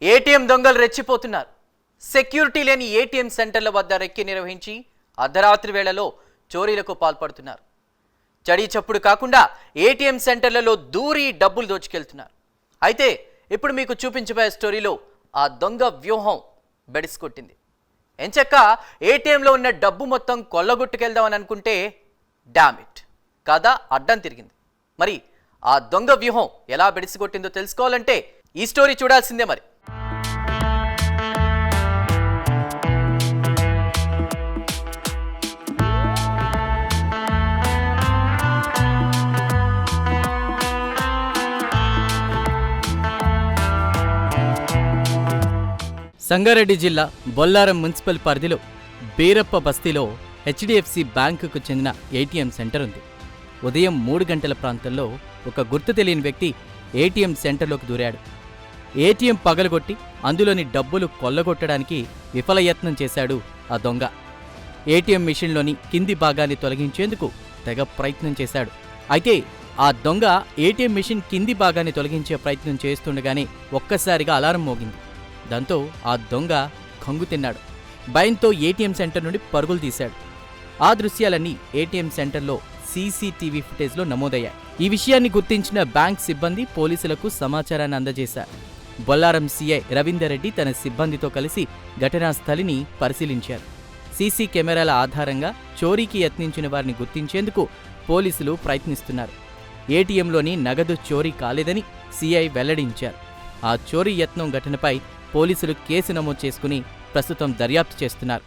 ATM దొంగలు రెచ్చిపోతున్నారు. Security లేని ATM సెంటర్ల వద్ద రెక్కి నిర్వహించి అర్ధరాత్రి వేళలో చోరీలకు పాల్పడుతున్నారు. చడి చప్పుడు కాకుండా ఏటీఎం సెంటర్లలో దూరి డబ్బులు దోచుకెళ్తున్నారు. అయితే ఇప్పుడు మీకు చూపించబోయే స్టోరీలో ఆ దొంగ వ్యూహం బెడిసికొట్టింది. ఎంచక్క ఏటీఎంలో ఉన్న డబ్బు మొత్తం కొల్లగొట్టుకెళ్దామని అనుకుంటే డామిట్ కథ అడ్డం తిరిగింది. మరి ఆ దొంగ వ్యూహం ఎలా బెడిసికొట్టిందో తెలుసుకోవాలంటే ఈ స్టోరీ చూడాల్సిందే. మరి సంగారెడ్డి జిల్లా బొల్లారం మున్సిపల్ పరిధిలో బీరప్ప బస్తీలో హెచ్డిఎఫ్సి బ్యాంకుకు చెందిన ఏటీఎం సెంటర్ ఉంది. ఉదయం 3 గంటల ప్రాంతంలో ఒక గుర్తు తెలియని వ్యక్తి ఏటీఎం సెంటర్లోకి దూరాడు. ఏటీఎం పగలగొట్టి అందులోని డబ్బులు కొల్లగొట్టడానికి విఫలయత్నం చేశాడు ఆ దొంగ. ఏటీఎం మిషన్లోని కింది భాగాన్ని తొలగించేందుకు తెగ ప్రయత్నం చేశాడు. అయితే ఆ దొంగ ఏటీఎం మిషన్ కింది భాగాన్ని తొలగించే ప్రయత్నం చేస్తుండగానే ఒక్కసారిగా అలారం మోగింది. దాంతో ఆ దొంగ కంగు తిన్నాడు. భయంతో ఏటీఎం సెంటర్ నుండి పరుగులు తీశాడు. ఆ దృశ్యాలన్నీ ఏటీఎం సెంటర్లో సీసీటీవీ ఫుటేజ్లో నమోదయ్యాయి. ఈ విషయాన్ని గుర్తించిన బ్యాంక్ సిబ్బంది పోలీసులకు సమాచారాన్ని అందజేశారు. బొల్లారం సీఐ రవీందర్ రెడ్డి తన సిబ్బందితో కలిసి ఘటనా స్థలిని పరిశీలించారు. సీసీ కెమెరాల ఆధారంగా చోరీకి యత్నించిన వారిని గుర్తించేందుకు పోలీసులు ప్రయత్నిస్తున్నారు. ఏటీఎంలోని నగదు చోరీ కాలేదని సీఐ వెల్లడించారు. ఆ చోరీ యత్నం ఘటనపై పోలీసులు కేసు నమోదు చేసుకుని ప్రస్తుతం దర్యాప్తు చేస్తున్నారు.